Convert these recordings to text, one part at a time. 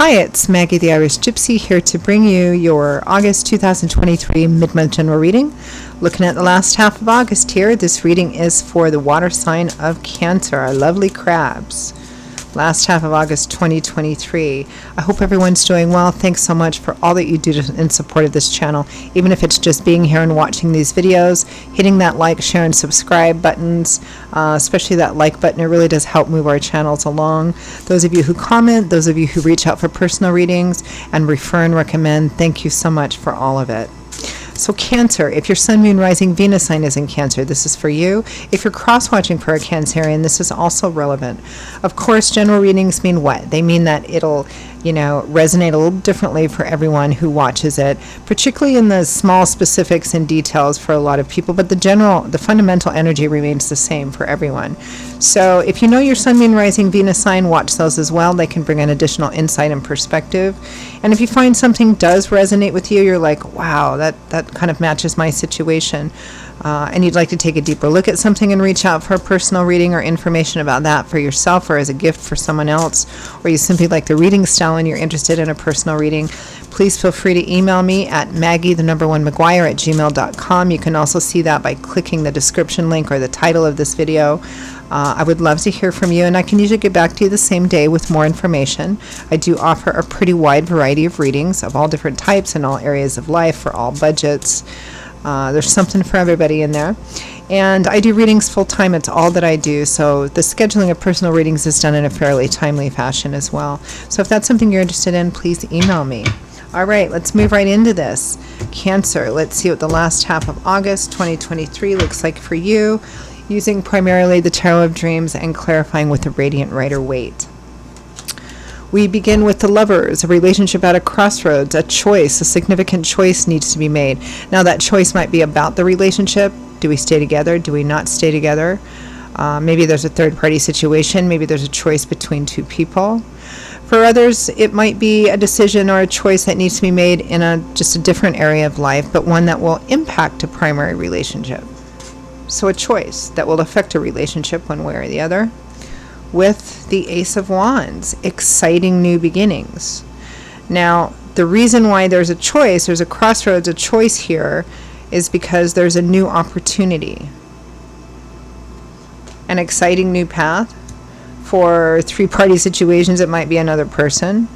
Hi, it's Maggie the Irish Gypsy here to bring you your August 2023 mid-month general reading. Looking at the last half of August here, this reading is for the water sign of Cancer, our lovely crabs. Last half of August 2023. I hope everyone's doing well. Thanks so much for all that you do in support of this channel, even if it's just being here and watching these videos, hitting that like, share, and subscribe buttons, especially that like button. It really does help move our channels along. Those of you who comment, those of you who reach out for personal readings and refer and recommend, thank you so much for all of it. So Cancer, if your Sun, Moon, Rising, Venus sign is in Cancer, this is for you. If you're cross-watching for a Cancerian, this is also relevant. Of course, general readings mean what? They mean that it'll, resonate a little differently for everyone who watches it, particularly in the small specifics and details for a lot of people, but the fundamental energy remains the same for everyone. So if you know your Sun, Moon, Rising, Venus sign, watch those as well. They can bring an additional insight and perspective. And if you find something does resonate with you, you're like, wow, that kind of matches my situation, and you'd like to take a deeper look at something and reach out for a personal reading or information about that for yourself or as a gift for someone else, or you simply like the reading style and you're interested in a personal reading, please feel free to email me at maggie1mcguire@gmail.com. You can also see that by clicking the description link or the title of this video. I would love to hear from you, and I can usually get back to you the same day with more information. I do offer a pretty wide variety of readings of all different types in all areas of life for all budgets. There's something for everybody in there. And I do readings full time. It's all that I do. So the scheduling of personal readings is done in a fairly timely fashion as well. So if that's something you're interested in, please email me. All right, let's move right into this. Cancer, let's see what the last half of August 2023 looks like for you, using primarily the Tarot of Dreams and clarifying with the Radiant Rider-Waite. We begin with the Lovers, a relationship at a crossroads, a choice, a significant choice needs to be made. Now that choice might be about the relationship. Do we stay together? Do we not stay together? Maybe there's a third-party situation. Maybe there's a choice between two people. For others, it might be a decision or a choice that needs to be made in just a different area of life, but one that will impact a primary relationship. So a choice that will affect a relationship one way or the other. With the Ace of Wands, exciting new beginnings. Now, the reason why there's a choice, there's a crossroads, a choice here, is because there's a new opportunity. An exciting new path. For three-party situations, it might be another person.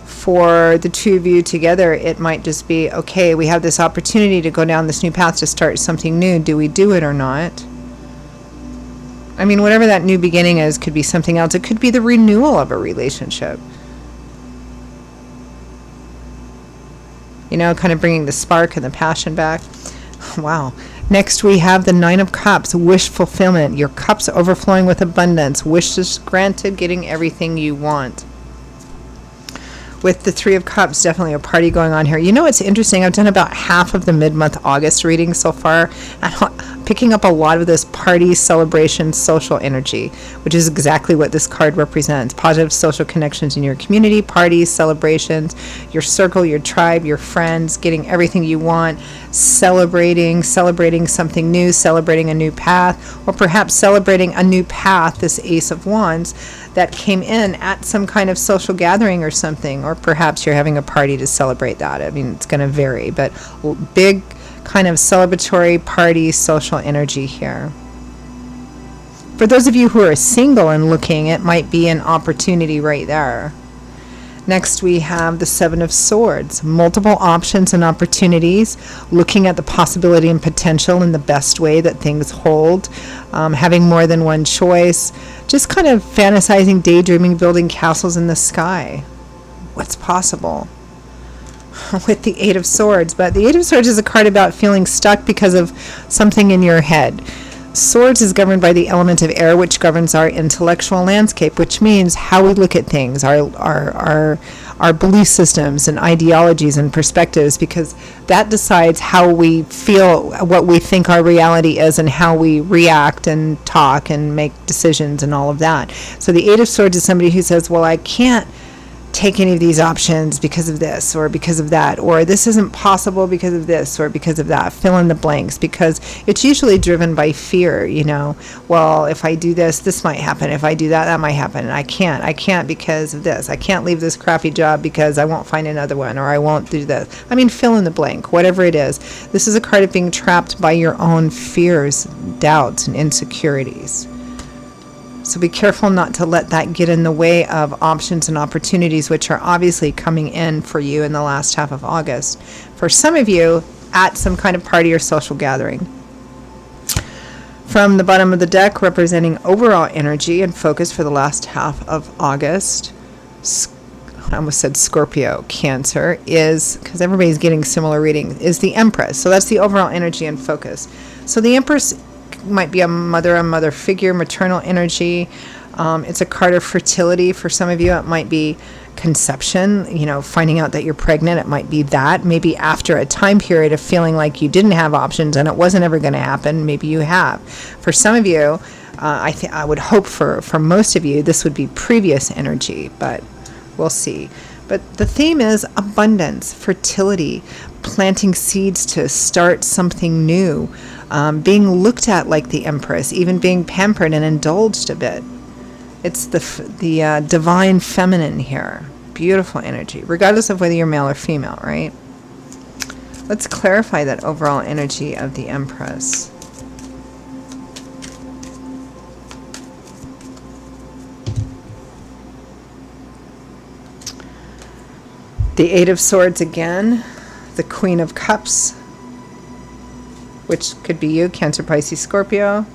For the two of you together, it might just be, okay, we have this opportunity to go down this new path to start something new. Do we do it or not? I mean, whatever that new beginning is, could be something else. It could be the renewal of a relationship. Kind of bringing the spark and the passion back. Wow. Next, we have the Nine of Cups, wish fulfillment. Your cups overflowing with abundance. Wishes granted, getting everything you want. With the Three of Cups, definitely a party going on here. It's interesting. I've done about half of the mid-month August reading so far. I'm picking up a lot of this party, celebration, social energy, which is exactly what this card represents. Positive social connections in your community, parties, celebrations, your circle, your tribe, your friends, getting everything you want, celebrating something new, celebrating a new path, or perhaps celebrating a new path, this Ace of Wands, that came in at some kind of social gathering or something, or perhaps you're having a party to celebrate that. I mean, it's going to vary, but big kind of celebratory party social energy here. For those of you who are single and looking, it might be an opportunity right there. Next, we have the Seven of Swords, multiple options and opportunities, looking at the possibility and potential in the best way that things hold, having more than one choice, just kind of fantasizing, daydreaming, building castles in the sky. What's possible? With the Eight of Swords, but the Eight of Swords is a card about feeling stuck because of something in your head. Swords is governed by the element of air, which governs our intellectual landscape, which means how we look at things, our belief systems and ideologies and perspectives, because that decides how we feel, what we think our reality is, and how we react and talk and make decisions and all of that. So the Eight of Swords is somebody who says, well, I can't take any of these options because of this or because of that, or this isn't possible because of this or because of that. Fill in the blanks, because it's usually driven by fear, you know. Well, if I do this, this might happen. If I do that, that might happen. And I can't because of this. I can't leave this crappy job because I won't find another one, or I won't do this. I mean, fill in the blank, whatever it is. This is a card of being trapped by your own fears, doubts, and insecurities. So be careful not to let that get in the way of options and opportunities, which are obviously coming in for you in the last half of August. For some of you, at some kind of party or social gathering. From the bottom of the deck, representing overall energy and focus for the last half of August, I almost said Scorpio, Cancer, is, because everybody's getting similar reading, is the Empress. So that's the overall energy and focus. So the Empress might be a mother figure, maternal energy. It's a card of fertility. For some of you, it might be conception, you know, finding out that you're pregnant. It might be that. Maybe after a time period of feeling like you didn't have options and it wasn't ever going to happen, maybe you have. For some of you, I would hope for most of you, this would be previous energy, but we'll see. But the theme is abundance, fertility, planting seeds to start something new, being looked at like the Empress, even being pampered and indulged a bit. It's the divine feminine here. Beautiful energy, regardless of whether you're male or female, right? Let's clarify that overall energy of the Empress. The Eight of Swords again, the Queen of Cups, which could be you, Cancer, Pisces, Scorpio,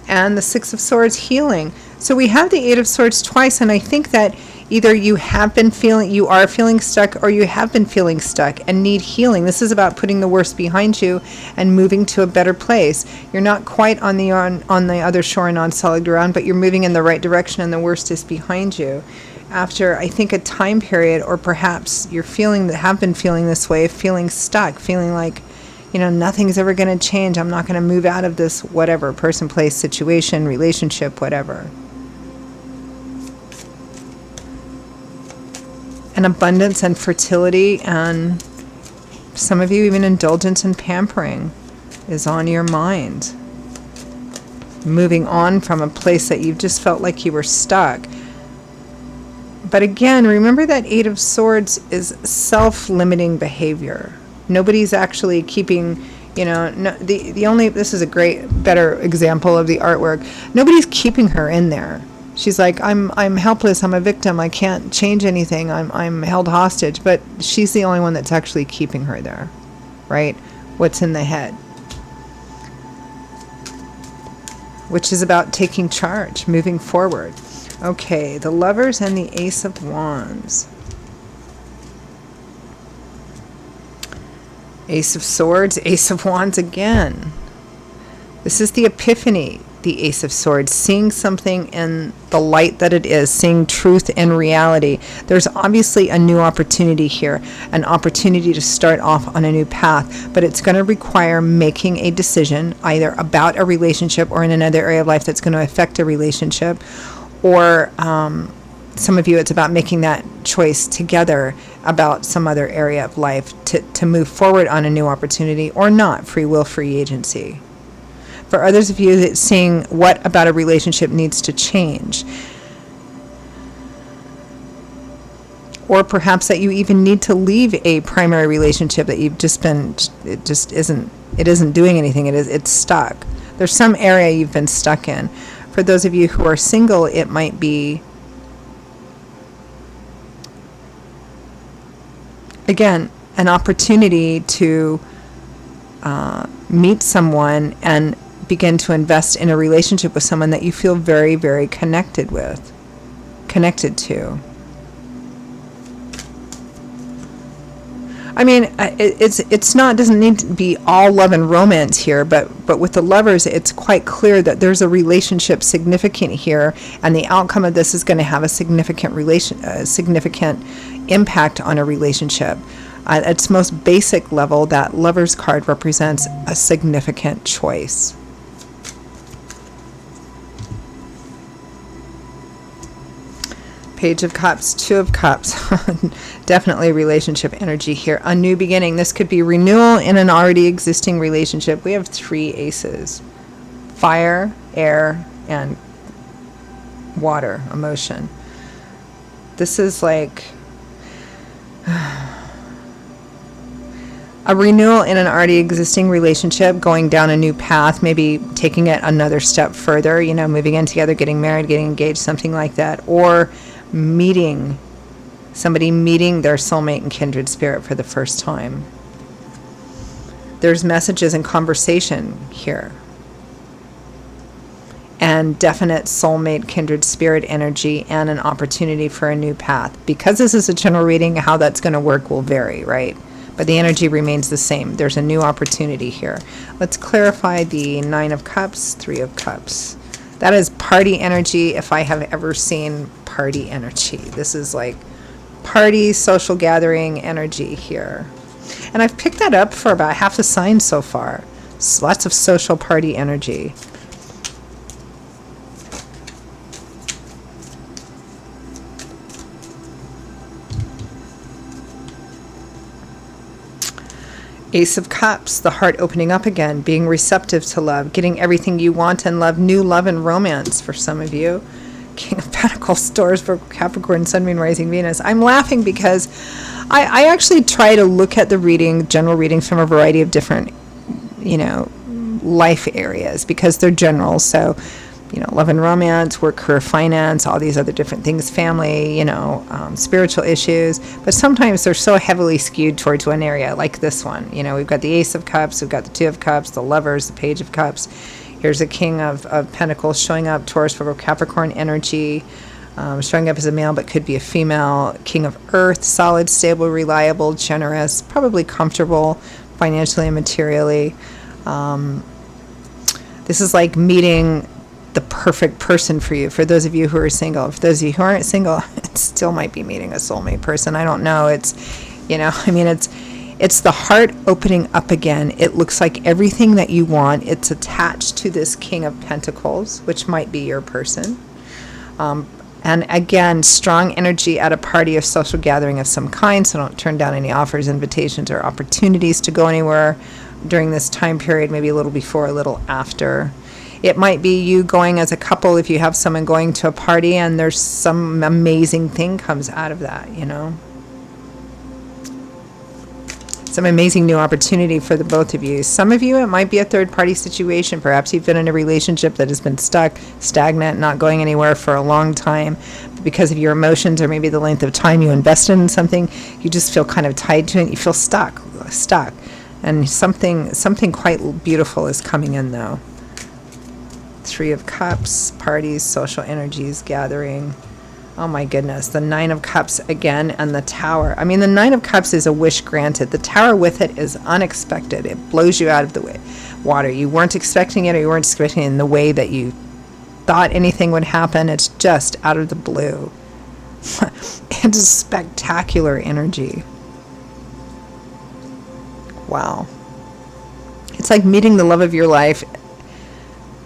and the Six of Swords, healing. So we have the Eight of Swords twice, and I think that either you are feeling stuck, or you have been feeling stuck and need healing. This is about putting the worst behind you and moving to a better place. You're not quite on the other shore and on solid ground, but you're moving in the right direction, and the worst is behind you. After, I think, a time period, or perhaps you're have been feeling this way, feeling stuck, feeling like, you know, nothing's ever going to change. I'm not going to move out of this whatever, person, place, situation, relationship, whatever. And abundance and fertility, and some of you even indulgence and pampering is on your mind. Moving on from a place that you've just felt like you were stuck. But again, remember that Eight of Swords is self-limiting behavior. Nobody's actually keeping, you know, this is a better example of the artwork. Nobody's keeping her in there. She's like, I'm helpless, I'm a victim, I can't change anything, I'm held hostage, but she's the only one that's actually keeping her there, right? What's in the head? Which is about taking charge, moving forward. Okay, the Lovers and the Ace of Wands. Ace of Swords, Ace of Wands again. This is the epiphany, the Ace of Swords, seeing something in the light that it is, seeing truth in reality. There's obviously a new opportunity here, an opportunity to start off on a new path, but it's going to require making a decision, either about a relationship or in another area of life that's going to affect a relationship, or some of you, it's about making that choice together about some other area of life to move forward on a new opportunity or not. Free will, free agency. For others of you, it's seeing what about a relationship needs to change. Or perhaps that you even need to leave a primary relationship that you've just been, it isn't doing anything. It's stuck. There's some area you've been stuck in. For those of you who are single, it might be, again, an opportunity to meet someone and begin to invest in a relationship with someone that you feel very, very connected to. I mean, doesn't need to be all love and romance here, but with the Lovers, it's quite clear that there's a relationship significant here, and the outcome of this is going to have a significant impact on a relationship. At its most basic level, that Lovers card represents a significant choice. Page of Cups, Two of Cups. Definitely relationship energy here. A new beginning. This could be renewal in an already existing relationship. We have 3 aces. Fire, air, and water, emotion. This is like a renewal in an already existing relationship, going down a new path, maybe taking it another step further, moving in together, getting married, getting engaged, something like that. Or somebody meeting their soulmate and kindred spirit for the first time. There's messages and conversation here. And definite soulmate, kindred spirit energy, and an opportunity for a new path. Because this is a general reading, how that's going to work will vary, right? But the energy remains the same. There's a new opportunity here. Let's clarify the 9 of Cups, 3 of Cups. That is party energy, if I have ever seen party energy. This is like party, social gathering energy here. And I've picked that up for about half the signs so far. Lots of social party energy. Ace of Cups, the heart opening up again, being receptive to love, getting everything you want in love, new love and romance for some of you. King of Pentacles, Taurus for Capricorn, Sun, Moon, Rising, Venus. I'm laughing because I actually try to look at the reading, general readings from a variety of different, life areas because they're general. So, love and romance, work, career, finance, all these other different things, family, spiritual issues. But sometimes they're so heavily skewed towards one area, like this one. We've got the Ace of Cups, we've got the Two of Cups, the Lovers, the Page of Cups. Here's a King of Pentacles showing up, Taurus for Capricorn energy, showing up as a male but could be a female. King of Earth, solid, stable, reliable, generous, probably comfortable financially and materially. This is like meeting the perfect person for you. For those of you who are single, for those of you who aren't single, it still might be meeting a soulmate person. I don't know. It's, it's the heart opening up again. It looks like everything that you want. It's attached to this King of Pentacles, which might be your person. And again, strong energy at a party, of social gathering of some kind. So don't turn down any offers, invitations, or opportunities to go anywhere during this time period, maybe a little before, a little after. It might be you going as a couple, if you have someone going to a party and there's some amazing thing comes out of that, Some amazing new opportunity for the both of you. Some of you, it might be a third-party situation. Perhaps you've been in a relationship that has been stuck, stagnant, not going anywhere for a long time. But because of your emotions or maybe the length of time you invested in something, you just feel kind of tied to it. You feel stuck. And something quite beautiful is coming in, though. 3 of Cups, parties, social energies, gathering. Oh my goodness, the 9 of Cups again, and the Tower. The 9 of Cups is a wish granted. The Tower with it is unexpected. It blows you out of the water. You weren't expecting it, or you weren't expecting it in the way that you thought anything would happen. It's just out of the blue. It's a spectacular energy. Wow. It's like meeting the love of your life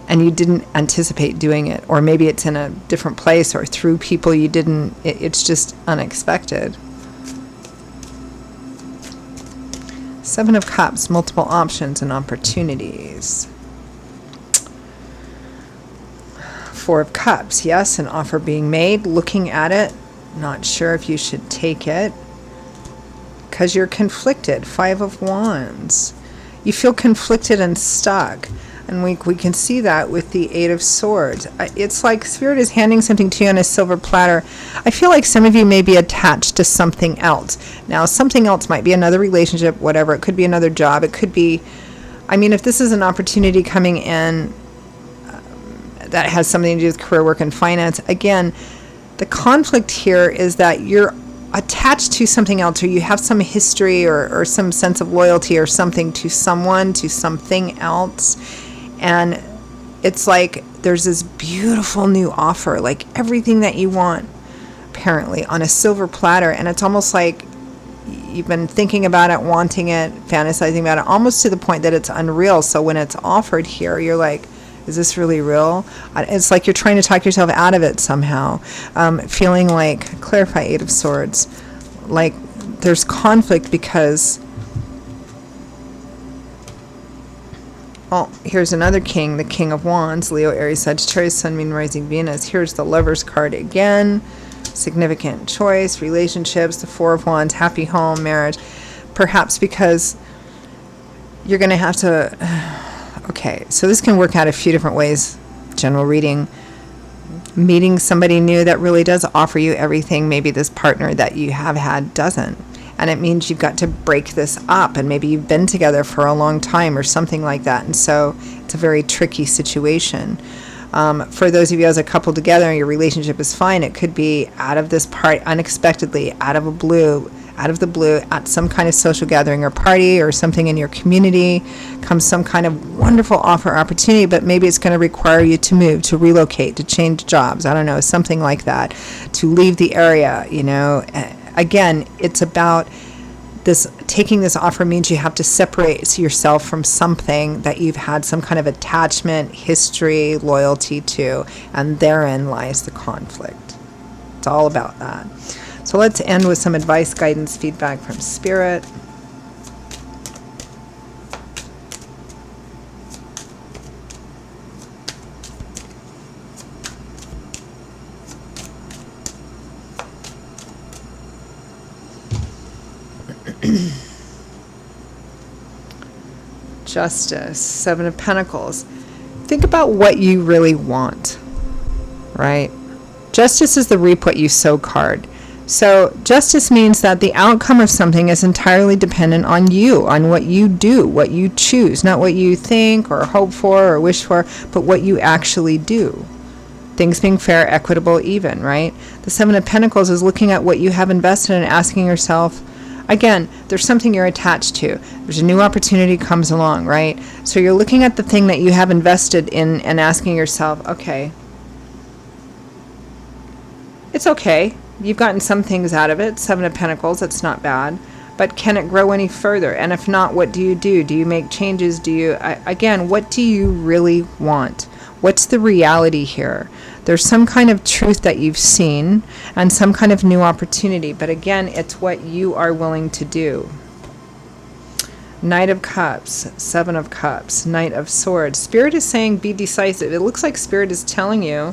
and you didn't anticipate doing it, or maybe it's in a different place or through people you didn't. It's just unexpected. 7 of Cups, multiple options and opportunities. 4 of Cups, yes, an offer being made, looking at it, not sure if you should take it because you're conflicted. 5 of Wands. You feel conflicted and stuck. And we can see that with the 8 of Swords. It's like Spirit is handing something to you on a silver platter. I feel like some of you may be attached to something else. Now, something else might be another relationship, whatever. It could be another job. It could be, if this is an opportunity coming in that has something to do with career, work, and finance, again, the conflict here is that you're attached to something else, or you have some history or some sense of loyalty or something to someone, to something else. And it's like there's this beautiful new offer, like everything that you want, apparently, on a silver platter. And it's almost like you've been thinking about it, wanting it, fantasizing about it, almost to the point that it's unreal. So when it's offered here, you're like, Is this really real? It's like you're trying to talk yourself out of it somehow. Feeling like, clarify, Eight of Swords, like there's conflict because, oh, here's another king, the King of Wands, Leo, Aries, Sagittarius, Sun, Moon, Rising, Venus. Here's the Lover's card again. Significant choice, relationships, the Four of Wands, happy home, marriage. Perhaps because you're going to have to... Okay, so this can work out a few different ways. General reading. Meeting somebody new that really does offer you everything. Maybe this partner that you have had doesn't. And it means you've got to break this up. And maybe you've been together for a long time or something like that. And so it's a very tricky situation. For those of you as a couple together and your relationship is fine, it could be out of this part unexpectedly, out of the blue, at some kind of social gathering or party or something in your community comes some kind of wonderful offer or opportunity, but maybe it's going to require you to move, to relocate, to change jobs, I don't know, something like that, to leave the area, you know. Again, it's about this. Taking this offer means you have to separate yourself from something that you've had some kind of attachment, history, loyalty to, and therein lies the conflict. It's all about that. So let's end with some advice, guidance, feedback from Spirit. Justice, Seven of Pentacles. Think about what you really want, right? Justice is the reap what you sow card. So justice means that the outcome of something is entirely dependent on you, on what you do, what you choose, not what you think or hope for or wish for, but what you actually do. Things being fair, equitable, even, right? The Seven of Pentacles is looking at what you have invested in and asking yourself, again, there's something you're attached to. There's a new opportunity comes along, right? So you're looking at the thing that you have invested in and asking yourself, okay, it's okay. You've gotten some things out of it. Seven of Pentacles, that's not bad. But can it grow any further? And if not, what do you do? Do you make changes? Do you, again, what do you really want? What's the reality here? There's some kind of truth that you've seen and some kind of new opportunity. But again, it's what you are willing to do. Knight of Cups, Seven of Cups, Knight of Swords. Spirit is saying be decisive. It looks like Spirit is telling you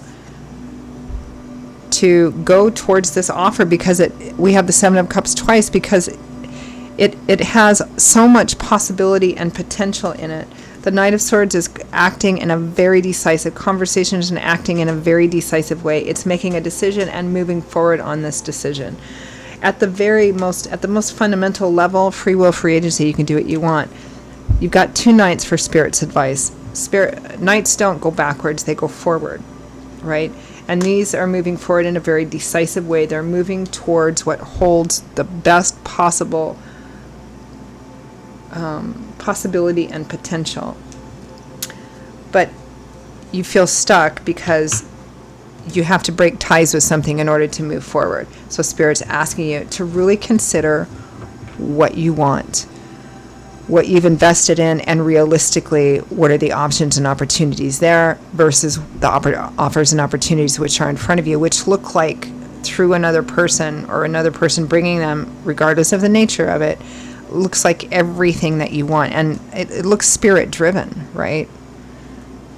to go towards this offer because we have the Seven of Cups twice because it has so much possibility and potential in it. The Knight of Swords is acting in a very decisive conversation and acting in a very decisive way. It's making a decision and moving forward on this decision. At the most fundamental level, free will, free agency, you can do what you want. You've got two knights for Spirit's advice. Knights don't go backwards, they go forward, right? And these are moving forward in a very decisive way. They're moving towards what holds the best possible possibility and potential. But you feel stuck because you have to break ties with something in order to move forward. So Spirit's asking you to really consider what you want, what you've invested in, and realistically, what are the options and opportunities there versus the offers and opportunities which are in front of you, which look like through another person or another person bringing them, regardless of the nature of it, looks like everything that you want. And it looks Spirit driven, right?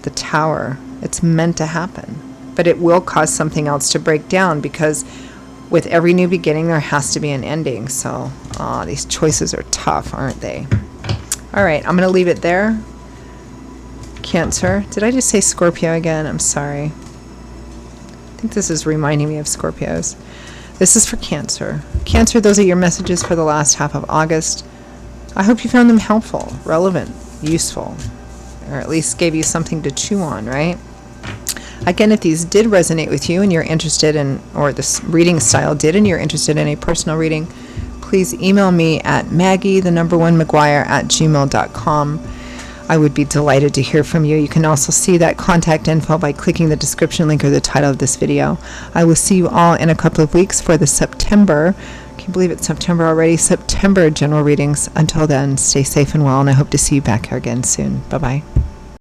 The Tower, it's meant to happen. But it will cause something else to break down because with every new beginning, there has to be an ending. So these choices are tough, aren't they? All right, I'm going to leave it there. Cancer. Did I just say Scorpio again? I'm sorry. I think this is reminding me of Scorpios. This is for Cancer. Cancer, those are your messages for the last half of August. I hope you found them helpful, relevant, useful, or at least gave you something to chew on, right? Again, if these did resonate with you and you're interested in, or this reading style did, and you're interested in a personal reading, please email me at maggie1maguire@gmail.com. I would be delighted to hear from you. You can also see that contact info by clicking the description link or the title of this video. I will see you all in a couple of weeks for the September, I can't believe it's September already, September general readings. Until then, stay safe and well, and I hope to see you back here again soon. Bye-bye.